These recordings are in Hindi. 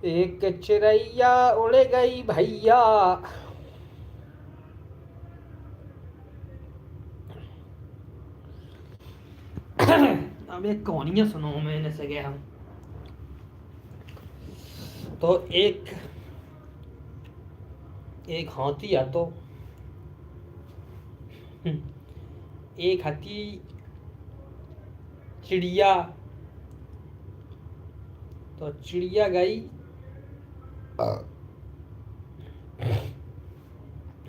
एक चिड़ैया उड़ गई भैया। अब एक कहानियां सुनो मैंने से गया हम। तो एक एक हाथी है तो एक हाथी चिड़िया। तो चिड़िया गई,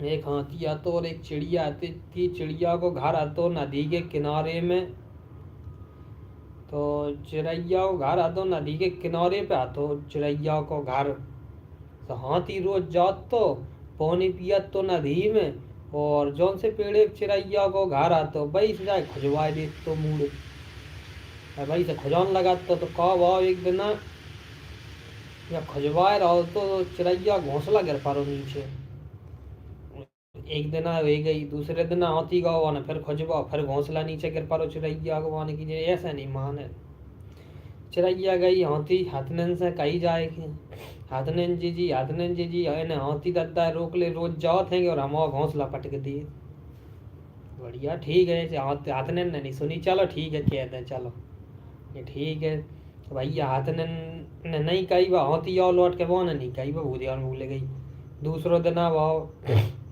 एक हाथी आतो और एक चिड़िया आती थी। चिड़िया को घर आतो नदी के किनारे में। तो चिड़ैया को घर आतो नदी के किनारे पे आतो चिड़ैया को घर। तो हाथी रोज जात तो पानी पियत तो नदी में, और जौन से पेड़े चिड़ैया को घर आतो वही से जाए खुजवाए देत तो मूड। वही से खुजान लगात तो कब आओ एक दिन या खुजवाए रहो तो चिड़ैया घोंसला गिर पारो नीचे। एक दिन वे गई, दूसरे दिन हाथी गाँव आने फिर खुजवा, फिर घोंसला नीचे गिर पारो चिड़ैया को आने की ऐसा नहीं माने। चिड़ैया गई हाथी हाथनन से कही जाए कि हाथनन जी है हाथी दद्दा रोक ले, रोज जाओ थे और हम घोंसला पटक दिए। बढ़िया ठीक है, हाथनन ने नहीं सुनी, चलो ठीक है कह दें, चलो ये ठीक है। तो भैया हाथनन ने नहीं कही, वह हाथी और लौट के वो ने नहीं कही, वह भूदियान भूल गई।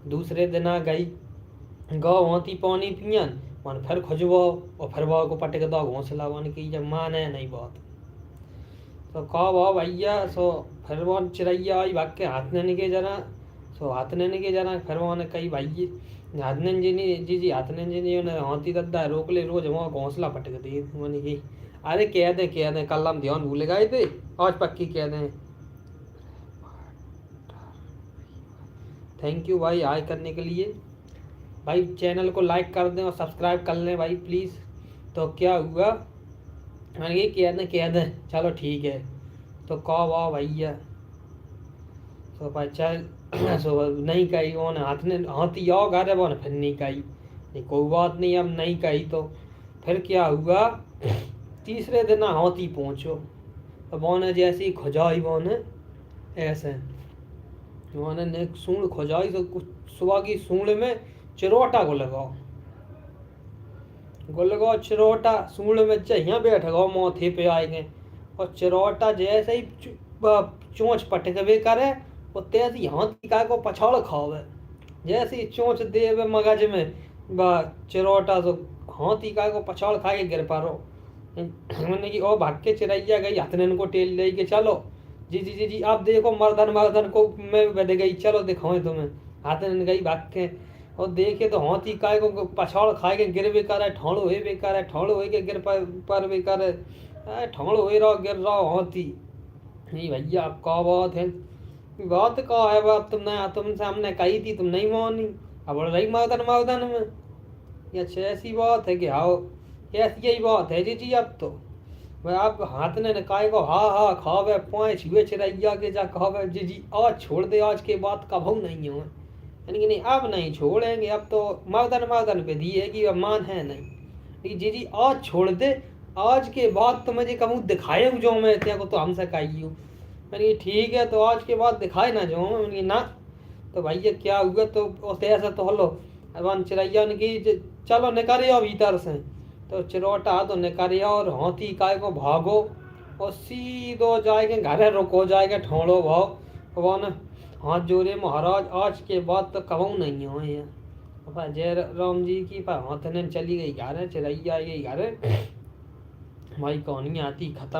दूसरे दिन गई गौ हाथी पानी पियन, वन फिर खुजबो और फिर वो को पटक दो घोंसला, वन की जब माने नहीं बात। तो कहो वाह भैया, सो फिर वो चिड़ैया आई भाग के हाथनन के जना। सो हाथनन के जना फिर वो ने कही भाई हाथनन जी हाथनन जी ने हाथी दद्दा रोक ले, रोज वहाँ घोंसला पटक दी। मैंने की अरे कह दें कल हम ध्यान भूल गए थे, आज पक्की कह दें। थैंक यू भाई हाय करने के लिए। भाई चैनल को लाइक कर दें और सब्सक्राइब कर लें भाई प्लीज़। तो क्या हुआ, मैंने ये कह दें चलो ठीक है। तो कहो वाह भैया, तो भाई चल सो नहीं कही वो हाथी आओ घर वो फिर नहीं कही, नहीं कोई बात नहीं अब नहीं कही। तो फिर क्या हुआ, तीसरे दिन हाथी पहुँचो। तो वो ने जैसे ही खुजाई वो ने ऐसे वो ने सूंड खुजाई, तो कुछ सुबह की सूंड में चिरोटा को लगाओ, गुलगो चिरोटा सूंड में चाहिए बैठ गो माथे पे आएंगे। और चिरोटा जैसे ही चोंच पटकवे करे वो तेजी हाथी का को पछाड़ खावे। जैसे ही चोंच देवे मगज में चिरोटा तो हाथी का को पछाड़ खा के गिर पारो। मैंने की ओ भाग के चिड़ैया गई हाथन को टेल ले के चलो जी आप देखो मर्दन को मैं बद गई, चलो दिखाओ तुम्हें। हाथन गई भाग के और देखे तो हाथी काय को पछाड़ खाए के गिर भी कर है, ठोड़ हुए बेकार है, ठोड़ हुए के गिर पर बेकार है, ठोड़ हुए रहो गिर रहो हाथी। नहीं भैया आप क्या बात है, बात का है बात तुमसे हमने कही थी तुम नहीं मानी, अब बोल रही मर्दन में। ये ऐसी बात है कि हाँ ऐसी यही बात है जी अब तो वह आप हाथ ने काय को हाँ खावे पाए छुए चिड़ैया के जा खावे जी आज छोड़ दे, आज के बाद कभू नहीं हो। यानी कि नहीं अब नहीं छोड़ेंगे, अब तो मर्दन पे दी है कि अब मान है नहीं जी आज छोड़ दे, आज के बाद तो मुझे कहूँ दिखाए जो मैं तेरे को तो हमसे कही हूँ। मैंने ठीक है तो आज के बाद दिखाए ना जो मैंने ना। तो भैया क्या हुआ, तो ऐसा तो हलो अब चिड़ैया ने की चलो निकाले अब भीतर से। तो चिरोटा तो निकाले और हाथी काय को भागो और सीधो जाएंगे घर रुको जाएगा ठोड़ो भाव वो न हाथ जोड़े महाराज आज के बाद तो कबू नहीं हो यहाँ। जय राम जी की हाथ ने चली गई घर, चिड़ैया गई घर। भाई कहानी आती खत्म।